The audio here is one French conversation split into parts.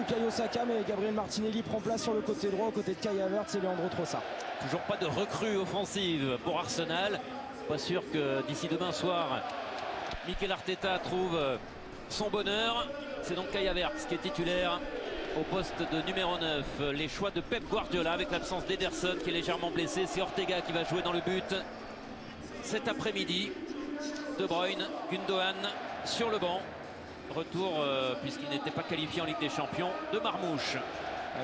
Bukayo Saka, mais Gabriel Martinelli prend place sur le côté droit, aux côtés de Kai Havertz et Leandro Trossard. Toujours pas de recrue offensive pour Arsenal. Pas sûr que d'ici demain soir, Mikel Arteta trouve son bonheur. C'est donc Kai Havertz qui est titulaire au poste de numéro 9. Les choix de Pep Guardiola avec l'absence d'Ederson qui est légèrement blessé. C'est Ortega qui va jouer dans le but cet après-midi. De Bruyne, Gundogan sur le banc. Retour, puisqu'il n'était pas qualifié en Ligue des Champions, de Marmouche.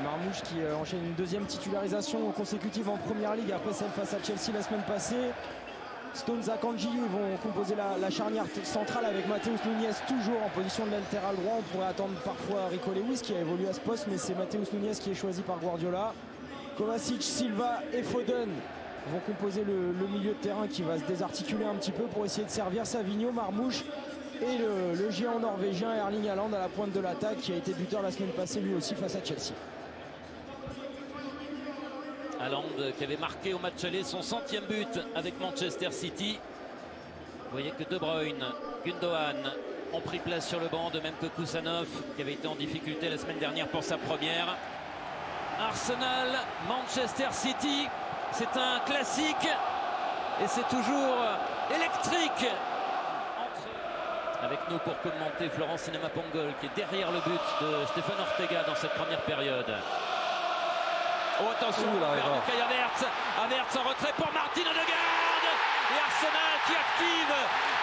Marmouche qui enchaîne une deuxième titularisation consécutive en Première Ligue après celle face à Chelsea la semaine passée. Stones, Akanji vont composer la charnière centrale avec Matheus Nunes toujours en position de latéral droit. On pourrait attendre parfois Rico Lewis qui a évolué à ce poste, mais c'est Matheus Nunes qui est choisi par Guardiola. Kovacic, Silva et Foden vont composer le milieu de terrain qui va se désarticuler un petit peu pour essayer de servir Savigno, Marmouche et le géant norvégien Erling Haaland à la pointe de l'attaque qui a été buteur la semaine passée lui aussi face à Chelsea. Haaland qui avait marqué au match aller son 100e but avec Manchester City. Vous voyez que De Bruyne, Gundogan ont pris place sur le banc, de même que Kusanov qui avait été en difficulté la semaine dernière pour sa première. Arsenal, Manchester City, c'est un classique et c'est toujours électrique. Avec nous pour commenter Florence Cinema Pongol qui est derrière le but de Stéphane Ortega dans cette première période. Oh attention, Kai Havertz, Havertz en retrait pour Martin Odegaard et Arsenal qui active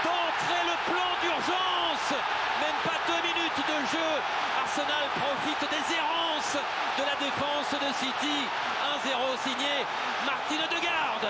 d'entrée le plan d'urgence. Même pas 2 minutes de jeu, Arsenal profite des errances de la défense de City. 1-0 signé Martin Odegaard.